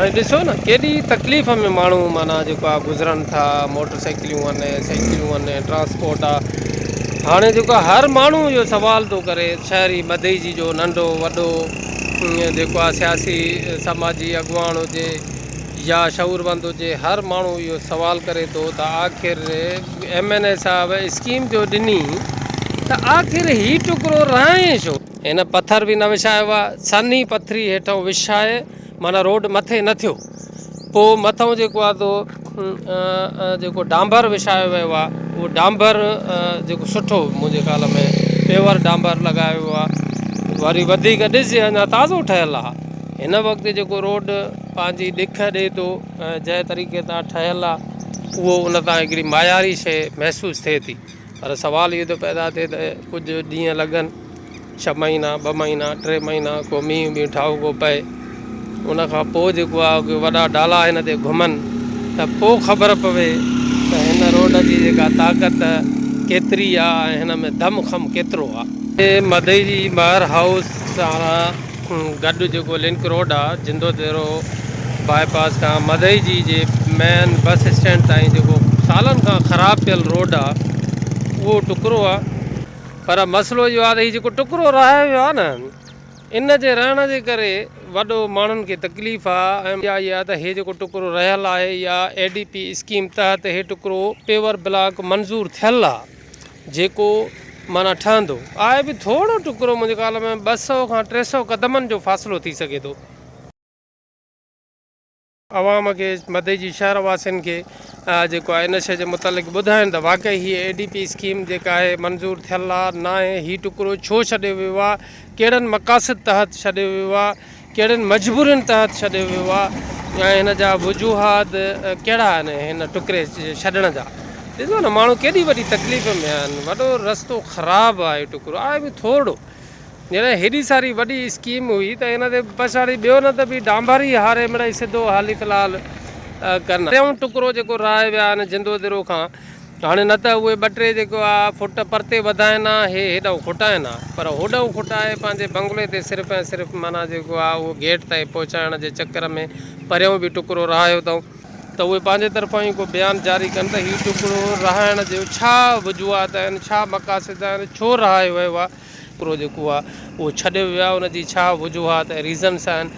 हाणे ॾिसो न केॾी तकलीफ़ में माण्हू माना जेको आहे गुज़रनि था, मोटरसाइकिलियूं आहिनि, साइकिलियूं आहिनि, ट्रांसपोर्ट आहे। हाणे जेको आहे हर माण्हू इहो सवाल थो करे, शहरी मदई जी जो नंढो वॾो जेको आहे सियासी समाजी अॻुवाण हुजे या शऊरबंद हुजे, हर माण्हू इहो सवाल करे थो त आख़िर MNA साहिब स्कीम जो ॾिनी त आख़िर हीउ टुकड़ो रहाए छो? हिन पथर बि न विछायो आहे, सन्ही पथरी हेठां विछाए माना रोड मथे न थियो, पोइ मथां जेको आहे जेको डांबर विछायो वियो आहे, उहो डांबर जेको सुठो मुंहिंजे ख़्याल में पेवर डांबर लॻायो वियो आहे, वरी वधीक ॾिसजे अञा ताज़ो ठहियलु आहे। हिन वक़्तु जेको रोड पंहिंजी ॾिख ॾिए थो ऐं जंहिं तरीक़े सां ठहियलु आहे उहो उन तां हिकिड़ी मायारी शइ महसूसु थिए थी। पर सुवाल इहो थो पैदा थिए त कुझु ॾींहं लॻनि, 6 महीना 2 महीना 3 महीना, को मींहुं ॿीं ठाहु पए, उनखां पोइ जेको आहे वॾा डाला हिन ते घुमनि त पोइ ख़बर पवे त हिन रोड जी जेका ताक़त केतिरी आहे ऐं हिन में दमख़म केतिरो आहे। मदई जी ॿाहिरि हाउस सां गॾु जेको लिंक रोड आहे, जिंदो तेरो बाईपास खां मदई जी जे मेन बस स्टैंड ताईं जेको सालनि खां ख़राबु थियल रोड आहे, उहो टुकड़ो आहे। पर मसइलो इहो आहे त हीउ जेको टुकड़ो रहायो वियो आहे न, इन जे रहण जे करे वॾो माण्हुनि खे तकलीफ़ आहे। ऐं इहा इहा त इहे जेको टुकड़ो रहियलु आहे या ADP स्कीम तहत इहे टुकड़ो पेवर ब्लॉक मंज़ूरु थियलु आहे, जेको माना ठहंदो आहे बि थोरो टुकड़ो, मुंहिंजे ख़्याल में 200 खां 300 क़दमनि जो फ़ासिलो थी सघे थो। अवाम खे, मदई जी शहर वासियुनि खे जेको आहे इन शइ जे मुतालिक़ ॿुधाइनि त वाक़ई हीअ ADP स्कीम जेका आहे मंज़ूरु थियलु आहे न आहे, हीउ टुकड़ो छो छॾियो वियो आहे, कहिड़नि मक़ासिद तहत छॾियो वियो आहे, कहिड़नि मजबूरियुनि तहत छॾियो वियो आहे, ऐं हिन जा वजूहात कहिड़ा आहिनि हिन टुकड़े छॾण जा। ॾिसो न माण्हू केॾी वॾी तकलीफ़ में आहिनि, वॾो रस्तो ख़राबु आहे, टुकड़ो आहे बि थोरो। ॼण हेॾी सारी वॾी स्कीम हुई त हिन ते पछाड़ी ॿियो न त बि डांबर ई हारे मिड़ई सिधो हाली फ़िलहालु कनि। टियों टुकड़ो जेको रहाए विया आहिनि जिंदो तिरो खां, हाणे न त उहे 2-3 जेको आहे फुट परते वधाइनि हा, हेॾां खुटाइनि हा, पर होॾां खुटाए पंहिंजे बंगले ते सिर्फ़ु ऐं सिर्फ़ु माना जेको आहे उहो गेट ताईं पहुचाइण जे चकर में परियां बि टुकड़ो रहायो अथऊं। त उहे पंहिंजे तरफ़ां ई को बयानु जारी कनि त हीउ टुकड़ो रहाइण जो छा वजूहात आहिनि, छा मक़ासिद आहिनि, छो रहायो वियो आहे, टुकड़ो जेको आहे उहो छॾियो वियो आहे, उनजी छा वजूहात ऐं रीज़न्स आहिनि।